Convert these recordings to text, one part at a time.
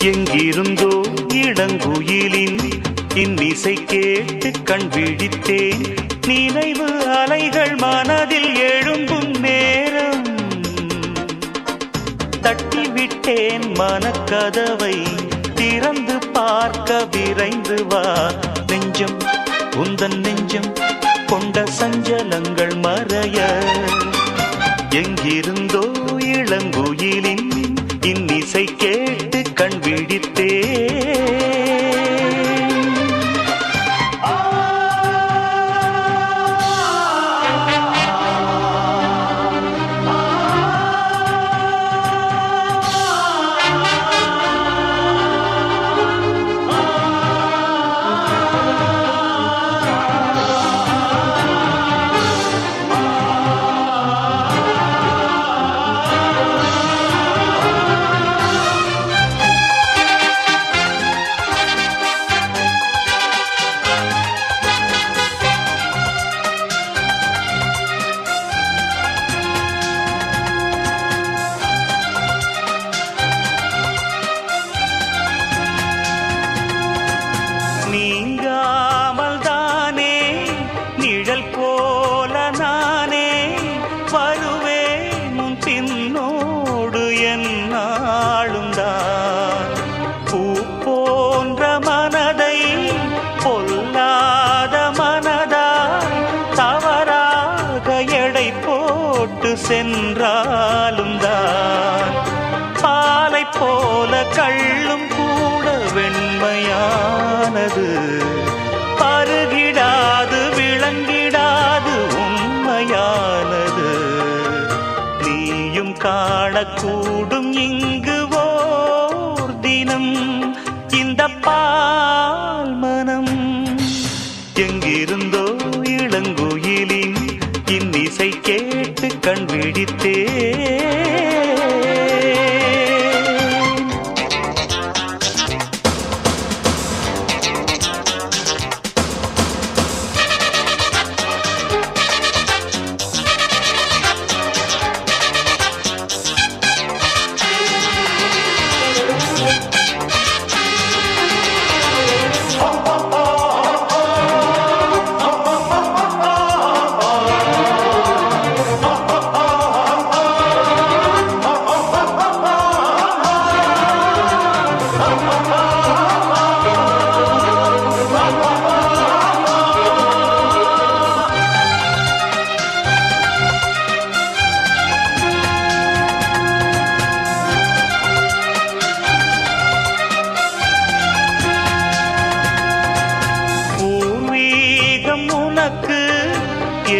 எங்கிருந்தோ இளங்குயிலின் இன்னிசை கேட்டு கண் விழித்தேன். நினைவு அலைகள் மனதில் எழும்பும் நேரம் தட்டிவிட்டேன் மனக்கதவை திறந்து பார்க்க விரைந்து வா. நெஞ்சம் உந்தன் நெஞ்சம் கொண்ட சஞ்சலங்கள் மறைய எங்கிருந்தோ இளங்குயிலின் இன்னிசை கேட்டு கண் விழித்தே. நீங்காமல் தானே நிழல் போல நானே வருவேன் உன் பின்னோடு என்னாலும் தான். பூ போன்ற மனதை பொல்லாத மனதாய் தவறாக எடை போட்டு சென்றாலும் தான். பாலை போல கள்ளும் கூட வெண்மையானது, பருகிடாது விளங்கிடாது உண்மையானது. நீயும் காணக்கூடும் இங்கு ஓர் தினம் இந்த பால் மனம். எங்கிருந்தோ இளங்குயிலின் இன்னிசை கேட்டு கண் விழித்தே.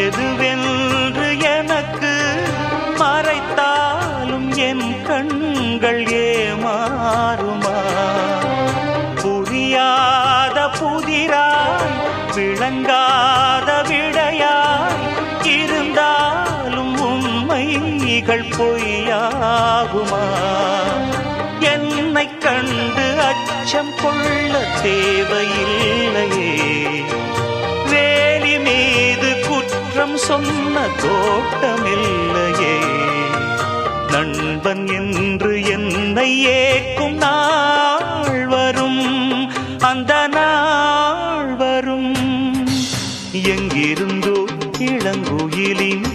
எதுவென்று எனக்கு மறைத்தாலும் என் கண்கள் ஏமாறுமா? புரியாத புதிராய் விளங்காத விடையாய் இருந்தாலும் உண்மைகள் பொய்யாகுமா? என்னை கண்டு அச்சம் கொள்ள தேவையில்லையே. வேலி மீது குற்றம் சொன்ன தோட்டமில்லையே. நண்பன் என்று என்னை ஏக்கும் நாள் வரும், அந்த நாள் வரும். எங்கிருந்தோ இளங்குயிலின்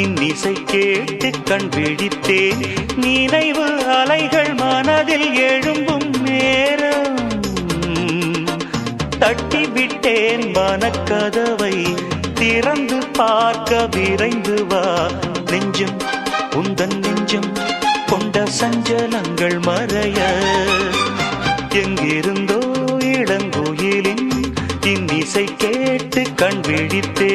இன்னிசை கேட்டு கண் விழித்தேன். நினைவு அலைகள் மனதில் எழும்பும் நேரம் தட்டிவிட்டேன் மனக்கதவை திறந்து பார்க்க விரைந்து வா. நெஞ்சம் உந்தன் நெஞ்சம் கொண்ட சஞ்சலங்கள் மறைய எங்கிருந்தோ இளங்குயிலின் இன்னிசை கேட்டு கண் விழித்தே.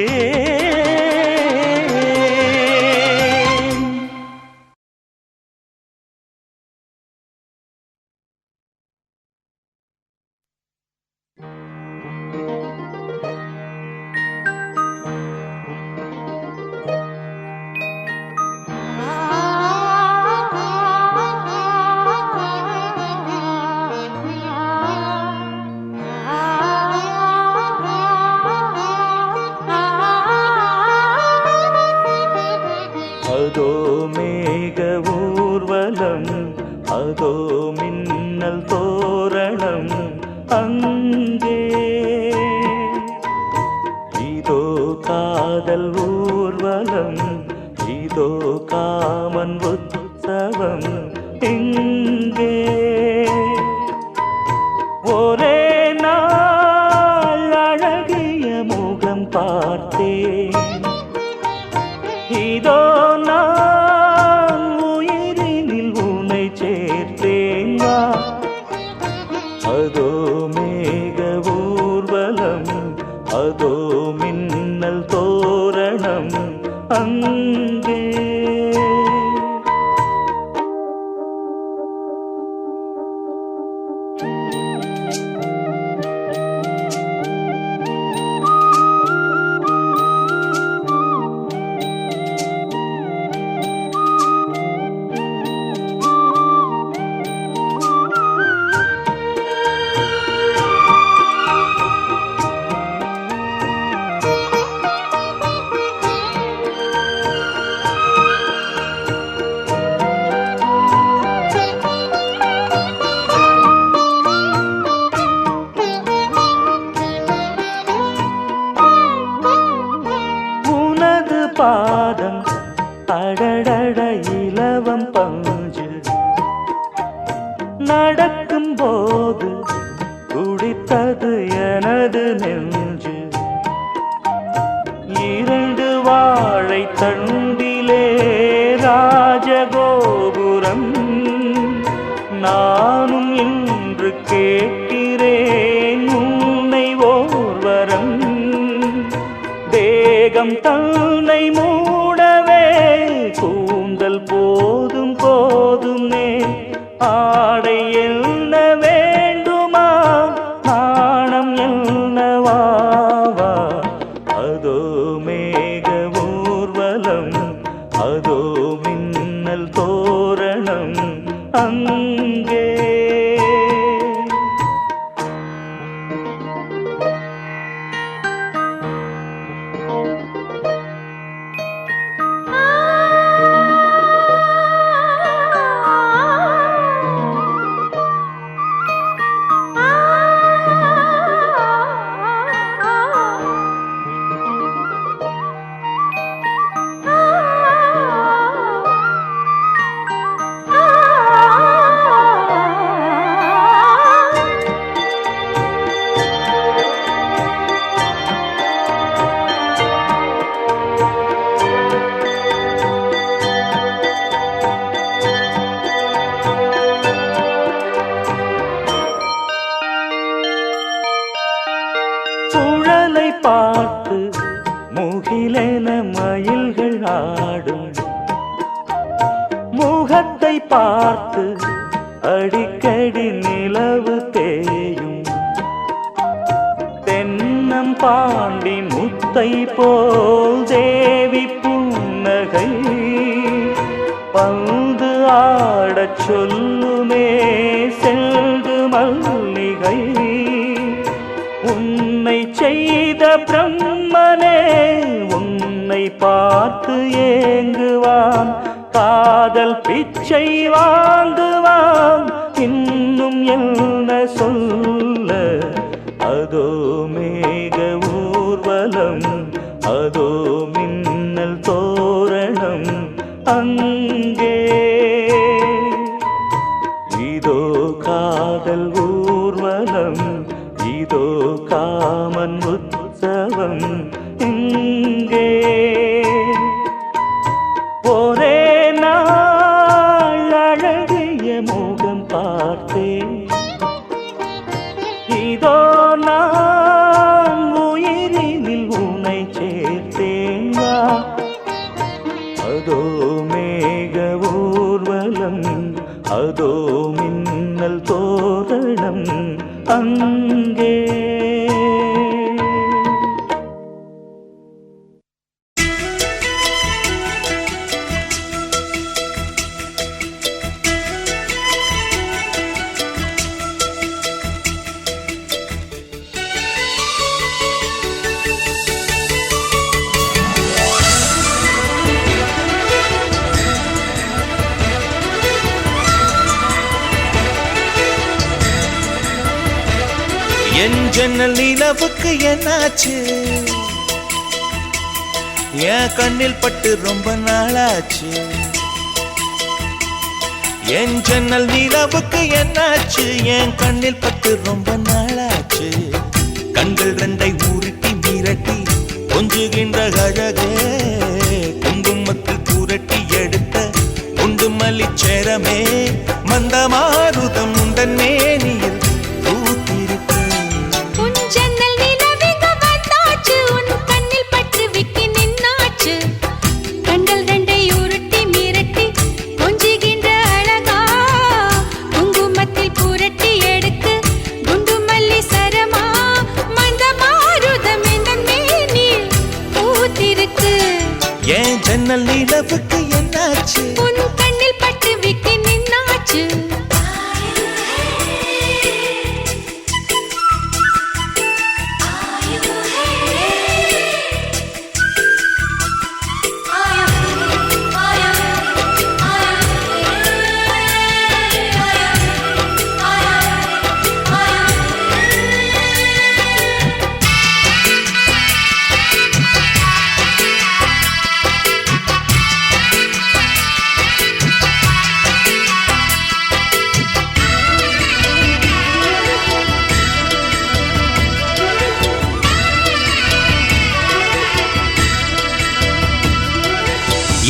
அதோ மேக ஊர்வலம், அதோ மின்னல் தோ பார்த்தேன். இதோ நான் உயிரினில் உன்னை சேர்த்தேன் வா. அதோ மேக ஊர்வலம், அதோ மின்னல் தோரணம் அங்கே. பாதம் அடடட இலவம் பஞ்சு நடக்கும் போது குடித்தது எனது நெஞ்சு. இரண்டு வாழை தண்டிலே ராஜகோபுரம், நானும் இன்று கேட்கிறேன் உன்னை ஓர்வரம். தேகம் தன்னை மூடவே கூந்தல் போதும் போதுமே, ஆடை என்ன வேண்டுமா நாணம் என்னவாவா. அதோ மேக ஊர்வலம், அதோ மின்னல் தோரணம் அங்கே. குழலை பார்த்து முகிலென மயில்கள் ஆடும், முகத்தை பார்த்து அடிக்கடி நிலவு தேயும். தென்னம் பாண்டி முத்தை போல் தேவி புன்னகை, பந்து ஆடச் சொல்லுமே செல்கு மல்லிகை. உன்னை செய்த பிரம்மனே உன்னை பார்த்து ஏங்குவான், காதல் பிச்சை வாங்குவான், இன்னும் என்ன சொல்ல. அதோ மேக ஊர்வலம், அதோ மின்னல் தோரணம் அங்கே. இதோ காதல் ஊர்வலம், இதோ காமன் உற்சவம் இங்கே. ஒரே நாள் அழகிய முகம் பார்த்தேன், இதோ நான் உயிரினில் உன்னை சேர்த்தேன் வா. அதோ மேக ஊர்வலம், அதோ மின்னல் தோரணம் அங்கே. என் ஜன்னல் நிலவுக்கு என்னாச்சு, என் கண்ணில் பட்டு ரொம்ப நாளாச்சு. என் ஜன்னல் நிலவுக்கு என்னாச்சு, என் கண்ணில் பட்டு ரொம்ப நாளாச்சு. கண்கள் ரெண்டை உருட்டி மிரட்டி கொஞ்சுகின்ற அழகே குங்குமத்தில் புரட்டி எடுத்த குண்டு மல்லிச்சேரமே மந்தமாருதம் உந்தன் மேனியில் பூத்திருக்கு. உன் ஜன்னல் நிலவிங்க வந்தாச்சு, உன் கண்ணில் பட்டு விட்டு நின்னாச்சு. கண்கள் ரெண்டை உருட்டி மிரட்டி கொஞ்சுகின்ற அழகா குங்குமத்தில் புரட்டி எடுக்கு குண்டு மல்லி சரமா மந்தமாருதம் எந்தன் மேனில் பூத்திருக்கு. ஏன் ஜன்னல் நிலவுக்கு என்னாச்சு? உன் கண்ணில் பட்டு விட்டு நின்னாச்சு.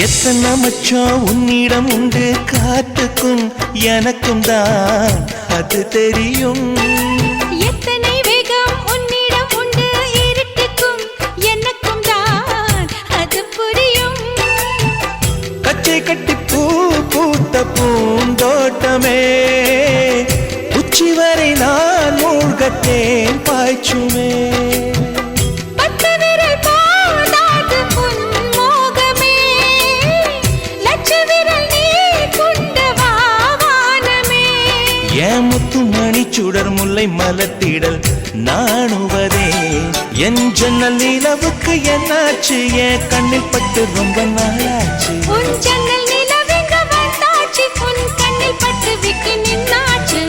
எத்தனை மச்சம் உன்னிடம் உண்டு, காத்துக்கும் எனக்கும் தான் அது தெரியும். எத்தனை வேகம் உன்னிடம் உண்டு, இருட்டுக்கும் எனக்கும் தான் அது புரியும். கச்சை கட்டி பூ பூத்த பூந்தோட்டமே உச்சி வரை நான் மூழ்கத்தேன் பாய்ச்சுமே. பத்து விரல் போதாது உன் மோகமே, லட்ச விரல் நீ கொண்ட வானமே. ஏன் முத்து மணி சுடர் முல்லை மலத்திடல் நாணுவதே என் ஜன்னல் நிலவுக்கு என்னாச்சு? என் கண்ணில் பட்டு ரொம்ப நாளாச்சு. உன் ஜன்னல் நிலவெங்க வந்தாச்சு, உன் கண்ணில் பட்டு விட்டு நின்னாச்சு.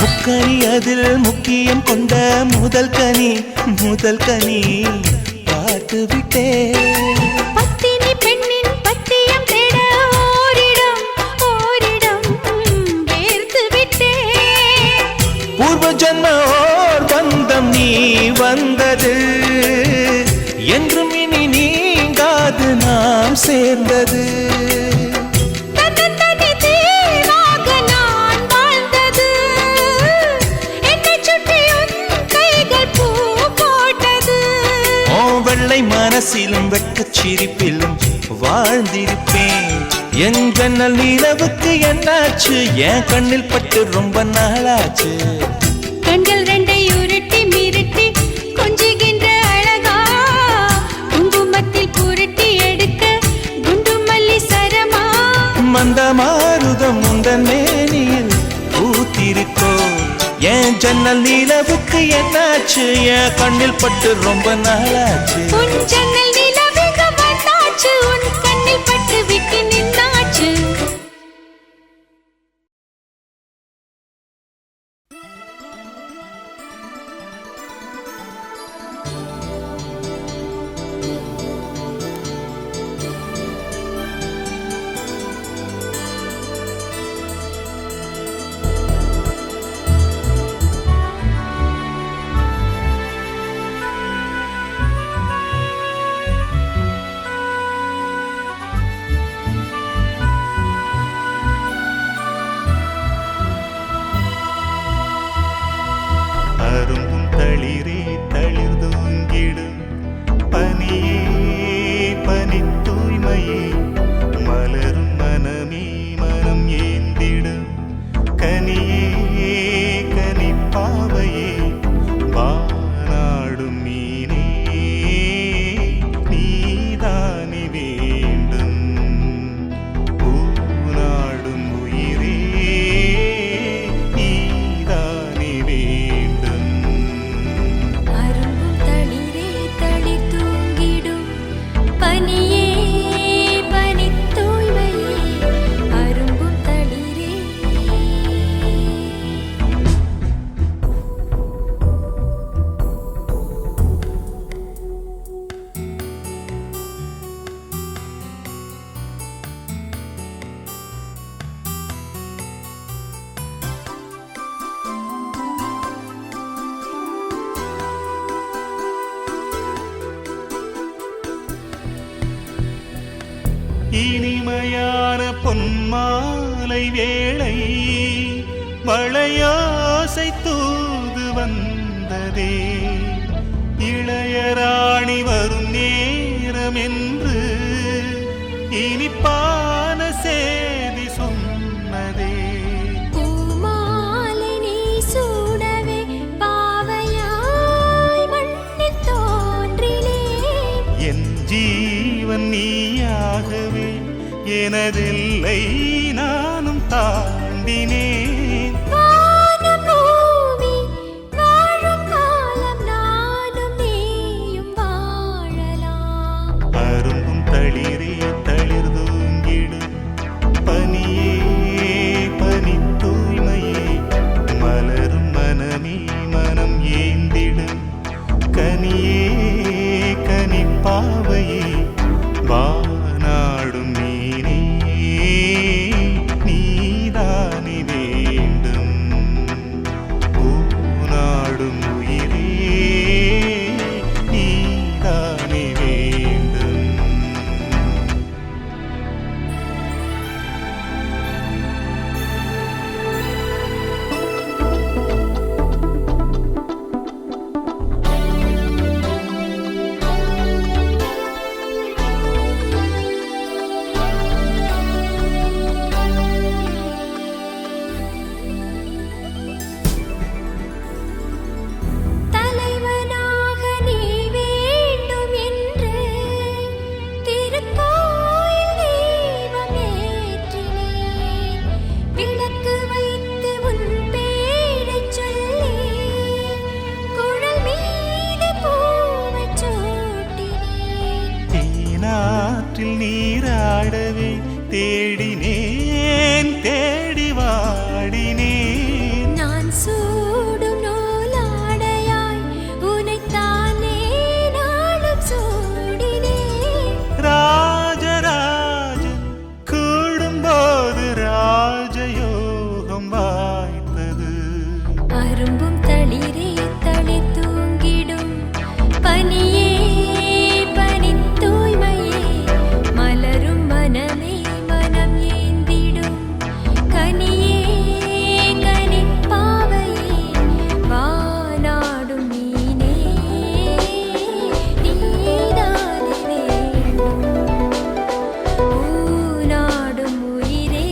முக்கனி அதில் முக்கியம் கொண்ட முதல் கனி பார்த்து விட்டே. பத்தினி பெண்ணின் பத்தியம் தேட ஓரிடம் வேர்த்து விட்டே. பூர்வ ஜன்ம ஓர் பந்தம் நீ வந்தது என்றும் இனி நீங்காது நாம் சேர்ந்தது. தன்னந்தனி தீவாக நான் வாழ்ந்தது, என்னைச் சுற்றி உன் கைகள் பூ போட்டது. ஓ வெள்ளை மனசிலும் வெட்கச் சிரிப்பிலும் வாழ்ந்திருப்பேன். என் ஜன்னல் நிலவுக்கு என்னாச்சு? என் கண்ணில் பட்டு ரொம்ப நாளாச்சு. கண்கள் ரெண்டை உருட்டி மிரட்டி கொஞ்சுகின்ற அழகா குங்குமத்தில் புரட்டி எடுக்க குண்டு மல்லி சரமா மந்தமாருதம் உந்தன் மேனியில் பூத்திருக்கோ. என் ஜன்னல் நிலவுக்கு என்னாச்சு? என் கண்ணில் பட்டு ரொம்ப நாளாச்சு. உன் ஜன்னல் நிலவெங்க வந்தாச்சு, உன் கண்ணில் பட்டு விட்டு நின்னாச்சு. அரும்பும் தளிரே தளிர் தூங்கிடும், பனியே பனி தூய்மையே, மலரும் மனமே மனம் ஏந்திடும், கனியே கனிப்பாவையே, வானாடும் மீனே நீதானே வேண்டும், பூநாடும் உயிரே நீதானே பொன்மாலை வேளை மழையோசை தூது வந்ததே, இளையராணி வரும் நேரம் என்று இனிப்பான செய்தி சொன்னதே. பூமாலை நீ சூடவே பாவையாய் மண்ணில் தோன்றினேன். என் ஜீவன் நீயாகவே எனதில்லை நானும் தாண்டினேன். வானம் பூமி வாழும் காலம் நானும் நீயும் வாழலாம். அரும்பும் தளிரே தளிர் தூங்கிடும், பனியே பனி தூய்மையே, மலரும் மனமே மனம் ஏந்திடும், கனியே கனிப்பாவையே, வானாடும் மீனே நீதானே வேண்டும், பூநாடும் உயிரே நீதானே வேண்டும். தலைவனாக நீ வேண்டும் என்று திருக்கோயில் தீபம் ஏற்றினேன். விளக்கு வைத்து உன் பேரைச் சொல்லி குழல் மீது பூவைச் சூட்டினேன். தேனாற்றில் நீராடவே தேடினேன் தேடி வாடினேன். நான் சூடும் நூலாடையாய் உனைத்தானே நாளும் சூடினேன். ராஜராஜன் கூடும்போது ராஜயோகம் வாய்த்தது. அரும்பும் தளிரே தளிர் தூங்கிடும், பனியே பனி தூய்மையே, மலரும் மனமே மனம் ஏந்திடும், கனியே கனிப்பாவையே, வானாடும் மீனே நீதானே வேண்டும், பூநாடும் உயிரே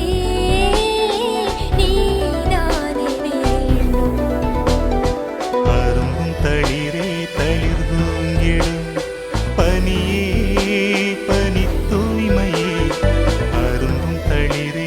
நீதானே வேண்டும். அரும்பும் தளிரே தளிர் தூங்கிடும், பனியே பனி தூய்மையே, அரும்பும் தளிரே.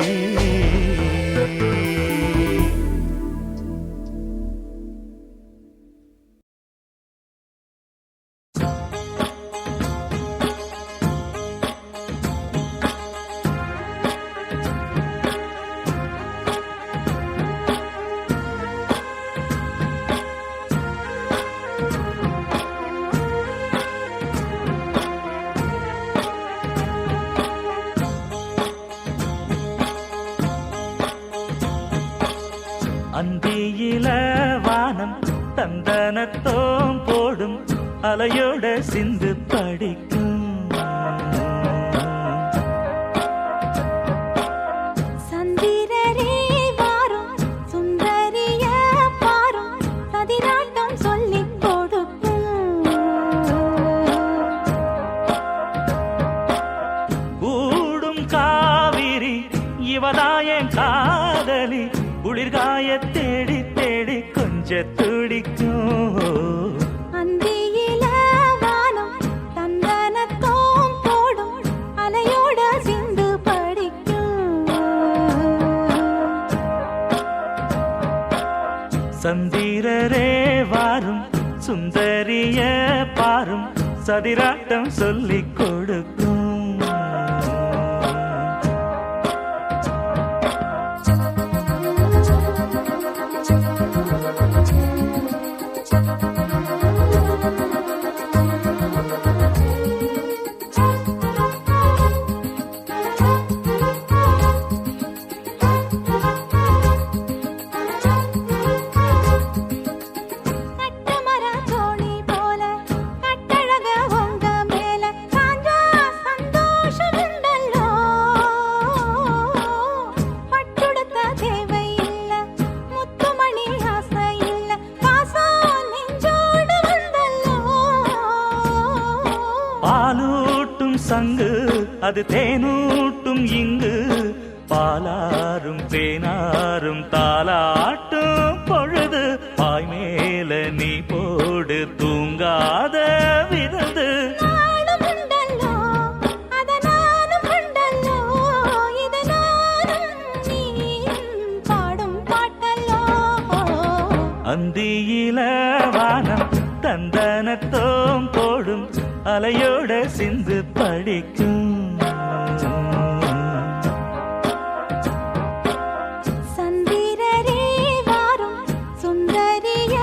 அந்தியில வானம் தந்தனத்தோம் போடும், அலையோட சிந்து படிக்கும். சந்திரரே வாரும் சுந்தரிய பாரும், சதிராட்டம் சொல்லிக் கொடுக்கும். கூடும் காவிரி இவதாயன் காதலி, குளிர்காய தேடி தேடி கொஞ்ச துடிக்கும். அந்தியில வானம் தந்தனத்தோம் போடும், அலையோட சிந்து படிக்கும். சந்திரரே வாரும் சுந்தரிய பாரும், சதிராட்டம் சொல்லிக் கொடுக்கும். கட்டுமர தோணி போல கட்டழக உங்க மேல சாஞ்சா அது தேனூட்டும் இங்கு பாலாரும் தேனாரும் தாலாட்டும் பொழுது பாய் மேல நீ போடு தூங்காத விருந்து நானும் உண்டல்லோ, அத நானும் உண்டல்லோ, இது நானும் நீயும் பாடும் பாட்டல்லோ. அந்தியில வானம் தந்தனத்தோம் போடும் அலையோட சிந்து படிக்கும் சந்திரரே வாரும், சுந்தரிய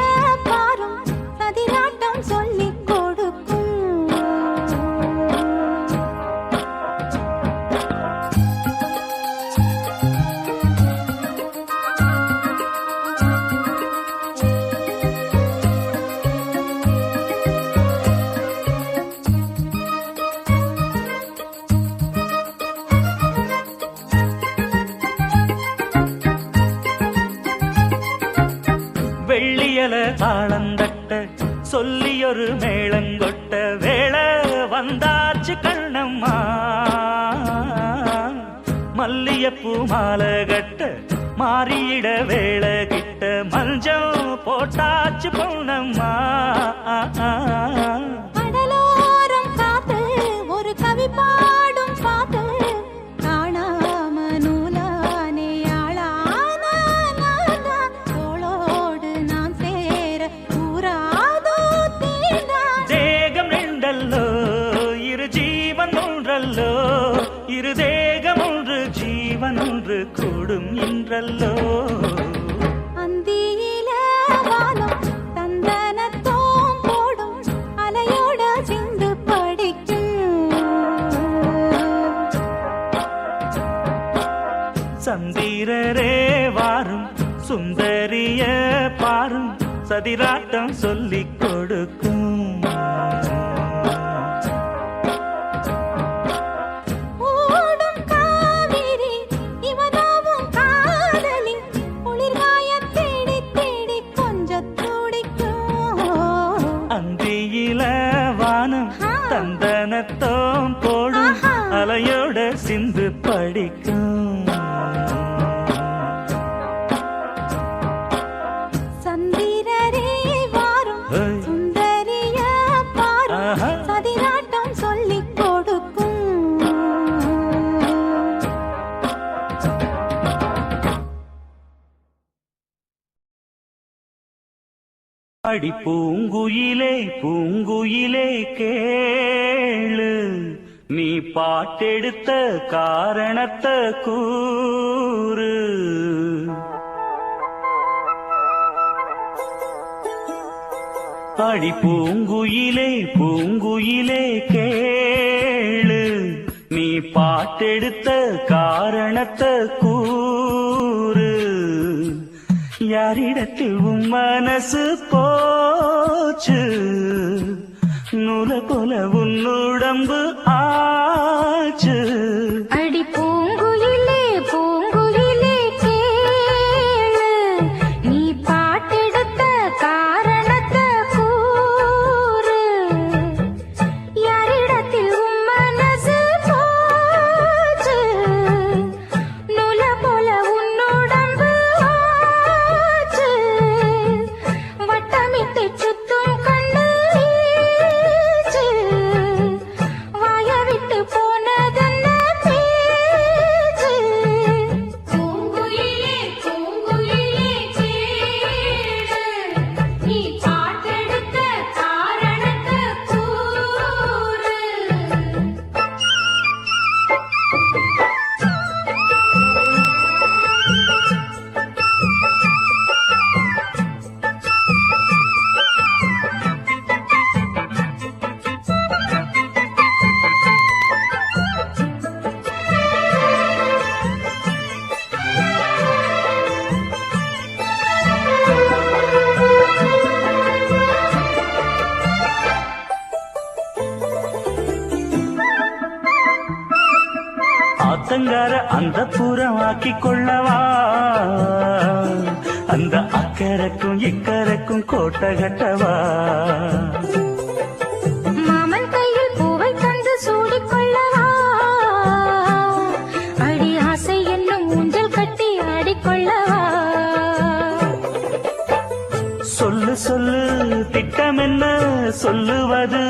பாரும், சதிராட்டம் சொல்லிக் கொடுக்கும். வெள்ளியல தாளந்தட்ட சொல்லியொரு மேளங்கொட்ட வேளை வந்தாச்சு கண்ணம்மா மல்லியப்பூ மாலை கட்ட மாறியிட வேளை கிட்ட மஞ்சள் போட்டாச்சு பொன்னம்மா கடலோரம் காத்து ஒரு கவி பாடும் பாட்டு காணாம நூலானே ஆளான தோளோடு நான் சேர கூறாதோ தீர்ந்தான். தேகம் நின்றல்லோ இரு ஜீவன் ஒன்றல்லோ இரு தேகம் ஒன்று ஜீவன் ஒன்று கூடும் என்றல்லோ அந்தியில வானம் தந்தனத்தோம் போடும் அலையோட சிந்து படிக்கும். சந்திரரே வாரும் சுந்தரிய பாரும் சதிராட்டம் சொல்லிக் கொடுக்கும் ஓடும் காவிரி இவதாவும் காதலி குளிர்காயத் தேடி தேடி கொஞ்சத் துடிக்கும். அந்தியில வானம் தந்தனத்தோம் போடும் ஆஹா. அலையோட சிந்து படிக்கும் சந்திரரே வாரும், ஏய். சுந்தரிய பாரும், ஆஹா. சதிராட்டம் சொல்லிக் கொடுக்கும். அடி பூங்குயிலே பூங்குயிலே கேளு நீ பாட்டெடுத்த காரணத்தை கூறு அடி பூங்குயிலே பூங்குயிலே கேளு நீ பாட்டெடுத்த காரணத்தை கூறு யாரிடத்தில் உன் மனசு போச்சு நூல போல உன் உடம்பு ஆச்சு அடி பூங்குயிலே பூங்குயிலே கேளு நீ பாட்டெடுத்த காரணத்தை கூறு யாரிடத்தில் உன் மனசு போச்சு நூல போல உன் உடம்பு ஆச்சு வட்டமிட்டு சுத்தும் கண்ணு வீச்சு வாய விட்டு போனதென்ன பேச்சு பூங்குயிலே பூங்குயிலே கேளு நீ பாட்டெடுத்த காரணத்தை கூறு ஆத்தங்கார அந்த புறம் ஆக்கி கொள்ளவா அந்த அக்கறைக்கும் இக்கரைக்கும் கோட்டை கட்டவா மாமன் கையில் பூவை தந்து சூடிக்கொள்ளவா சொல்லு திட்டம் என்ன சொல்லுவது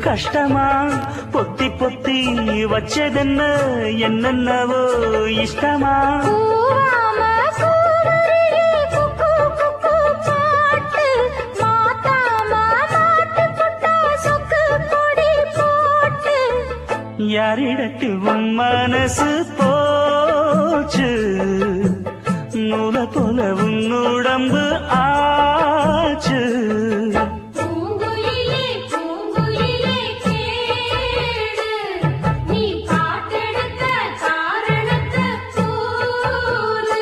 கஷ்டமா பொத்தி பொத்தி வச்சதென்ன என்னென்னவோ இஷ்டமா கூவாம கூவருளி குக்கு குக்கு பாட்டு மாத்தாம மாட்டு புட்டா சொக்கு பொடி போட்டு யாரிடத்தில் உன் மனசு போச்சு நூல போல உன் உடம்பு ஆச்சு பூங்குயிலே பூங்குயிலே கேடு நீ பாட்டெடுத்த காரணத்தை கூறு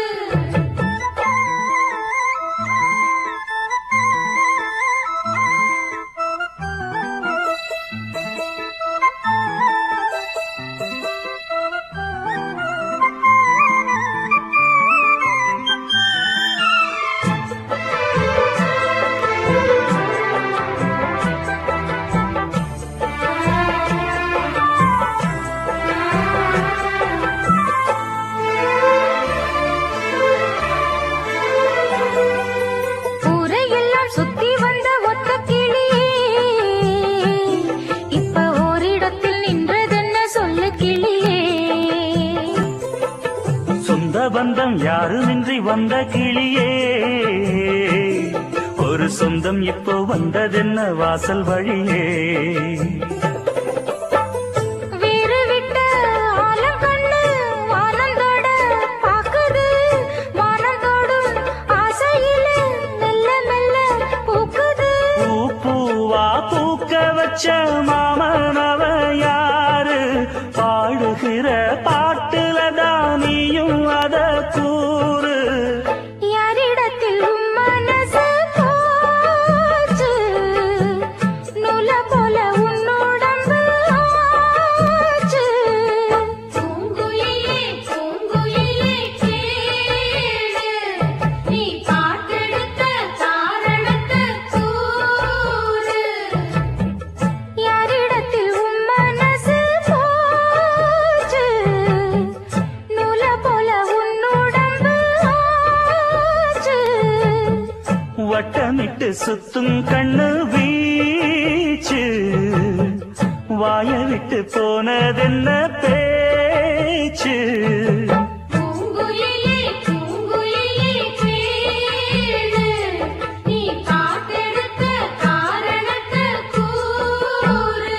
ஊரையெல்லாம் சுத்தி வந்த ஒத்த கிளியே இப்ப ஓரிடத்தில் நின்றதென்ன சொல்லு கிளியே சொந்த பந்தம் யாருமின்றி வந்த கிளியே ஒரு சொந்தம் இப்போ வந்ததென்ன வாசல் வழியே வீறு விட்ட ஆலங்கண்ணு வானந்தோட பாக்குது வானந்தோடும் ஆசையில மெல்ல மெல்ல பூக்குது பூ பூவா பூக்க வச்ச மாமனவ யாரு பாடுகிற பாட்டுல தானியும் அத கூறு யாரிடத்தில் உன் மனசு போச்சு நூல போல உன் உடம்பு ஆச்சு பூங்குயிலே பூங்குயிலே கேடு நீ பாட்டெடுத்த காரணத்தை கூறு யாரிடத்தில் உன் மனசு போச்சு நூல போல உன் உடம்பு ஆச்சு வட்டமிட்டு சுத்தும் கண்ணு வீச்சு வாய விட்டு போனதென்ன பேச்சு பூங்குயிலே பூங்குயிலே கேடு நீ பாட்டெடுத்த காரணத்தை கூறு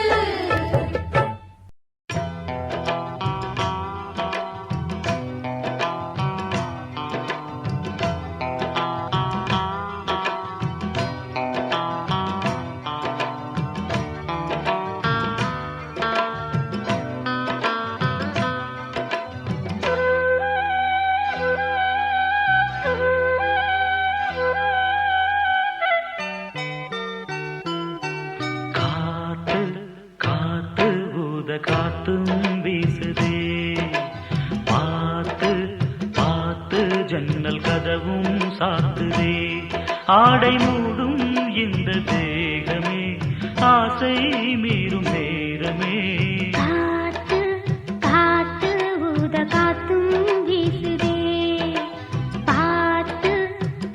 காத்து காத்து ஊத காத்தும் வீசுதே பார்த்து பார்த்து ஜன்னல் கதவும் சாத்துதே ஆடை மூடும் இந்த தேகமே ஆசை மீறும் நேரமே காத்து காத்து ஊத காத்தும் வீசுதே பார்த்து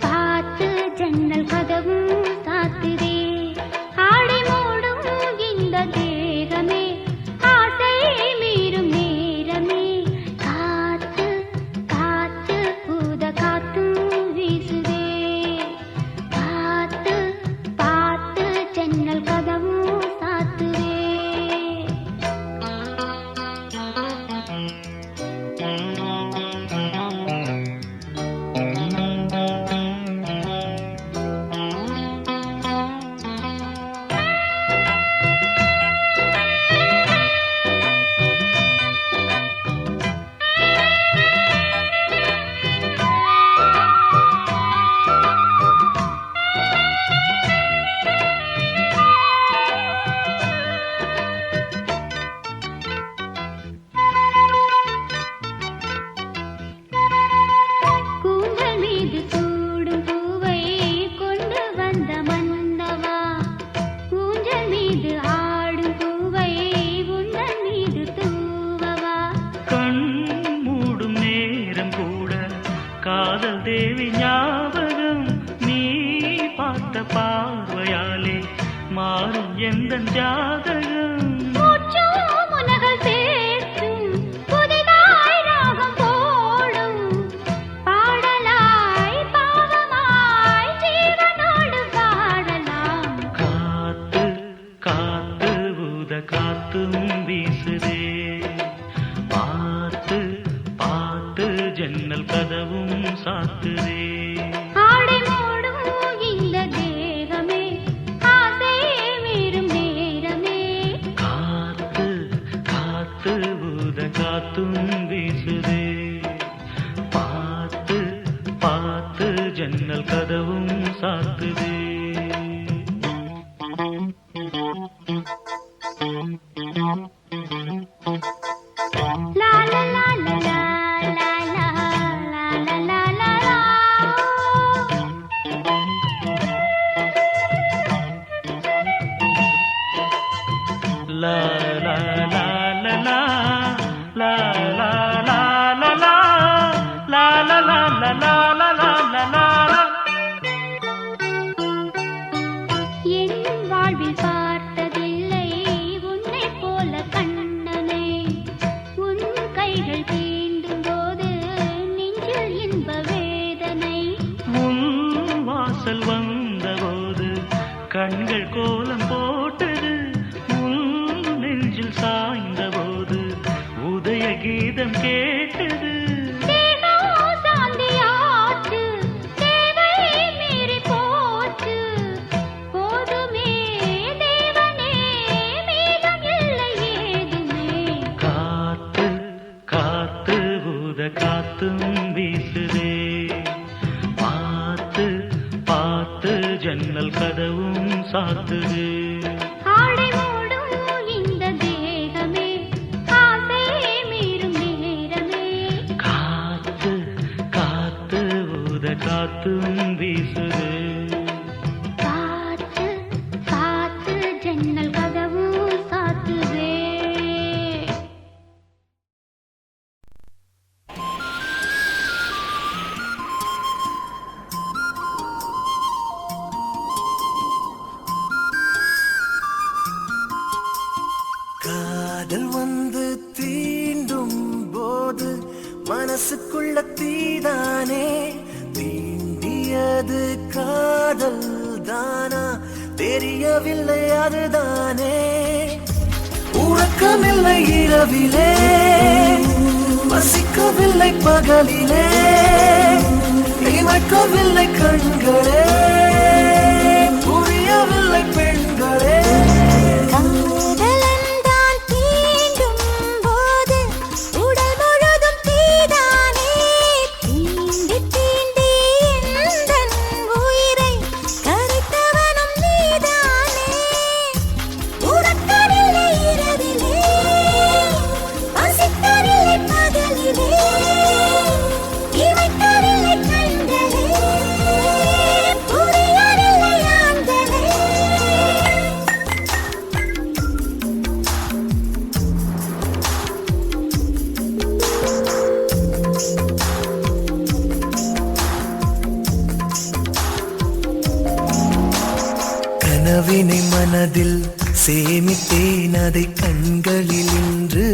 பார்த்து ஜன்னல் கதவும் சாத்துதே ஆடை மூடும் இந்த தேகமே ஆசை மீறும் நேரமே காத்து காத்து ஊத காத்தும் வீசுதே பார்த்து பார்த்து ஜன்னல் கதவும் சாத்துதே பார்த்த பார்வையாலே மாறும் எந்த ஜாதகம் முனகள் சேர்த்தும் புதிதாய் ராகம் போடும் பாடலாய் பாவமாய் ஜீவனோடு வாழலாம். காத்து காத்து ஊத காத்தும் வீசுதே பார்த்து பார்த்து ஜன்னல் கதவும் சாத்துதே. ஆடை மூடும் இந்த தேகமே ஆசை மீறும் நேரமே. காத்து காத்து ஊத காத்தும் வீசுதே பார்த்து பார்த்து ஜன்னல் கதவும் சாத்துதே. லா லா லா லா லா லா லா லா லா லா லா. லா லா லா லா லா லா லா லா லா லா லா லா லா லா லா லா லா. என் வாழ்வில் பார்த்ததில்லை உன்னைப் போல கண்ணனை. உன் கைகள் தீண்டும் போது நெஞ்சில் இன்ப வேதனை. உன் வாசல் வந்தபோது கண்கள் கோலம் போட்டது. உன் நெஞ்சில் சாய்ந்தபோது உதய கீதம் கேட்டது. தேகம் சாந்தியாச்சு, தேவை மீறி போச்சு. போதுமே தேவனே, மீதம் இல்லை ஏதுமே. காத்து காத்து ஊத காத்தும் வீசுதே பார்த்து பார்த்து ஜன்னல் கதவும் சாத்துதே. ஆடை மூடும் இந்த தேகமே ஆசை மீறும் நேரமே. காத்து காத்து ஊத காத்தும் வீசுதே காத்து காத்து ஜன்னல் கதவும் சாத்துதே. காதல் வந்து தீண்டும் போது மனசுக்குள்ள தீதானே தீண்டியது காதல் தானா தெரியவில்லை அதுதானே. உறக்கமில்லை இரவிலே வசிக்கவில்லை பகலிலே இமைக்கவில்லை கண்களே புரியவில்லை பெண்களே. காதலன்தான் தீண்டும் போது உடல் முழுதும் தீதானே. தீண்டி தீண்டி எந்தன் உயிரை கரைத்தவனும் நீதானே. உறக்கமில்லை இரவிலே வசிக்கவில்லை பகலிலே இமைக்கவில்லை கண்களே புரியவில்லை ஆண்களே. கனவினை மனதில் சேமித்தேன் அதை கண்களில் இன்று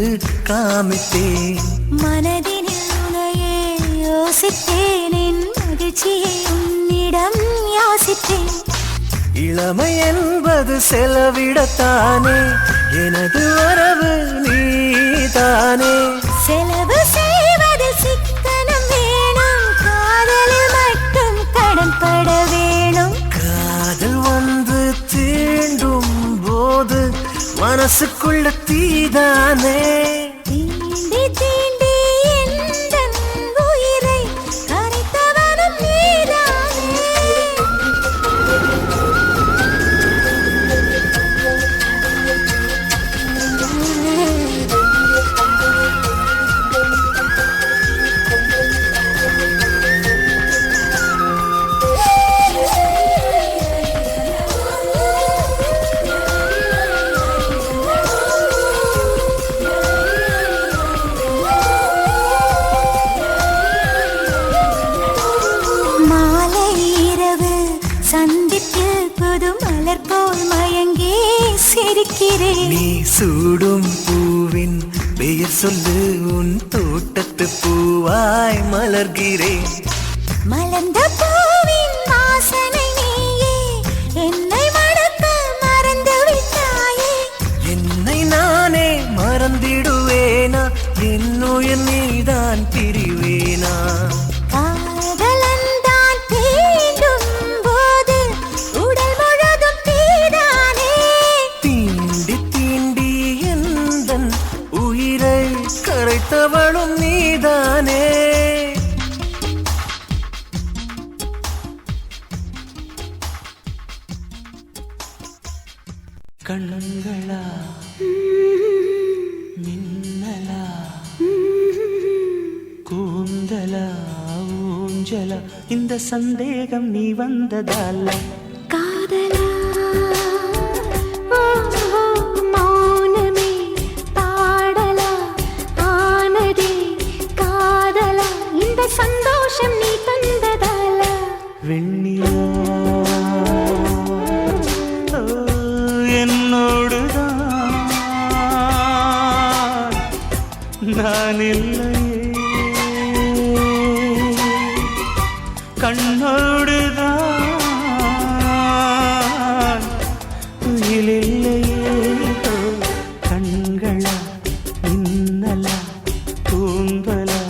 காமித்தேன். மனதினில் உனையே யோசித்தேன் என் மகிழ்ச்சியை உன்னிடம் யாசித்தேன். இளமை என்பது செலவிடத்தானே எனது வரவு நீதானே. செலவு செய்வதில் சிக்கனம் வேணும் காதலில் மட்டும் கடன் பட வேணும். காதல் வந்து தீண்டும் போது மனசுக்குள்ள தீதானே. தீண்டி தீண்டி எந்தன் உயிரை கரைத்தவனும் நீதானே. சந்திப்பில் புது மலர் போல் மயங்கி சிரிக்கிறேன். நீ சூடும் பூவின் பெயர் சொல்லு, உன் தோட்டத்து பூவாய் மலர்கிறேன். மலர்ந்த பூவின் வாசனை நீயே, என்னை மணக்க மறந்து விட்டாயே. என்னை நானே மறந்திடுவேனா, என்னுயிர் நீதான் பிரிவேனா? காதலன்தான் தீண்டும் போது உடல் முழுதும் தீதானே. தீண்டி தீண்டி எந்தன் உயிரை கரைத்தவளும் நீதானே. கண்ணங்களா மின்னலா கூந்தலா ஊஞ்சலா, இந்த சந்தேகம் நீ வந்ததால. காதலா மௌனமே பாடலா ஆனதே காதலா, இந்த சந்தோஷம் நீ தந்ததால. வெண்ணிலா என்னோடுதான் நான் இல்லையே, கண்ணோடுதான் துயிலில்லையே. கண்களா மின்னலா கூந்தலா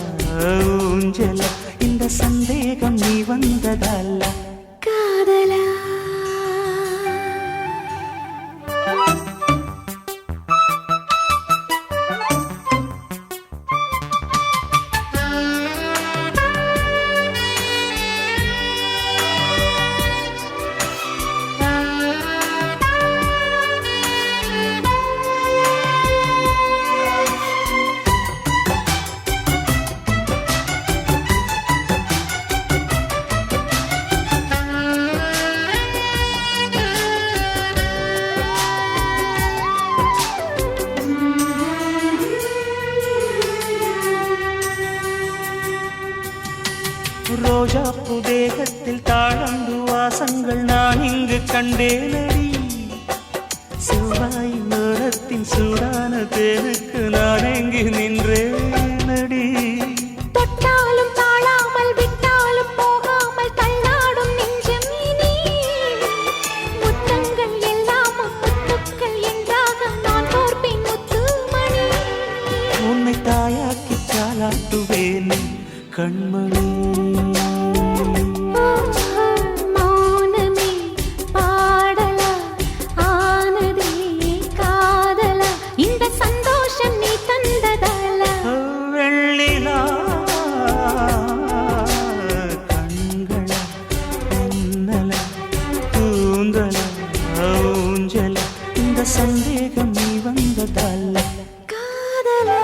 ஊஞ்சலா, இந்த சந்தேகம் நீ வந்ததல்ல. காதலா ரோஜா புதேகத்தில் தாழந்து வாசங்கள் நான் இங்கு கண்டேனடி. செவ்வாய் நேரத்தின் சூடான தேனுக்கு நான் எங்கு நின்றேனடி. தொட்டாலும் தாழாமல் விட்டாலும் போகாமல் தள்ளாடும் நெஞ்சம் இனி. முத்தங்கள் எல்லாம் முத்துக்கள் என்றாக நான் போர்ப்பேன் முத்துமணி. உன்னை தாயாக்கி தாளாட்டுவேன் கண்மணி. மௌனமே பாடலா ஆனதே காதலா, இந்த சந்தோஷம் நீ தந்ததால. வெள்ளிலா கண்களா மின்னலா கூந்தலா ஊஞ்சலா, இந்த சந்தேகம் நீ வந்ததல்ல. காதலா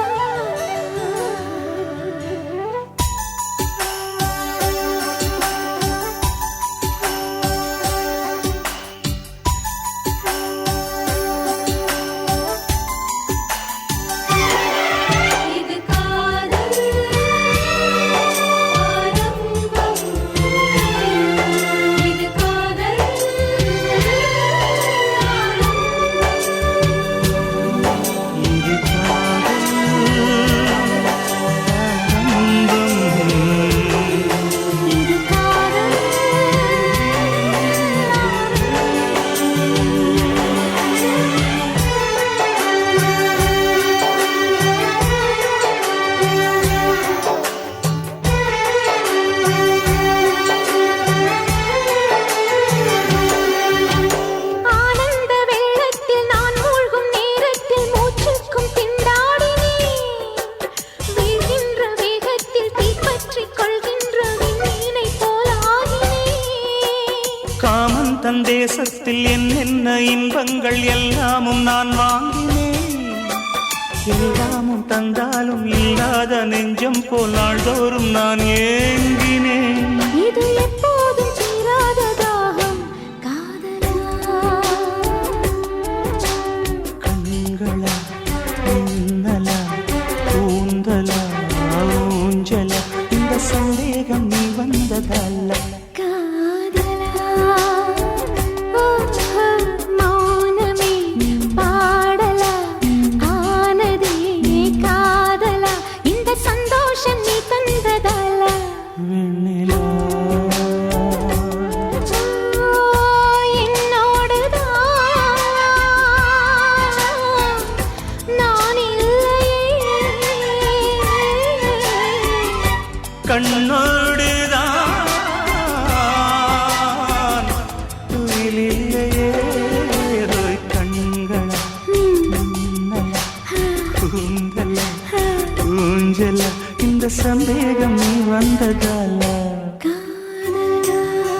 தன் தேசத்தில் என்னென்ன இன்பங்கள் எல்லாமும் நான் வாங்கினேன். எல்லாமும் தந்தாலும் இல்லாத நெஞ்சம் போல் நாள்தோறும் நான் ஏங்கினேன். இது எப்போதும் தீராத தாகம் காதலா. கண்களா மின்னலா கூந்தலா ஊஞ்சலா, இந்த சந்தேகம் நீ வந்ததல்ல. காதலா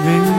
வெள்ளி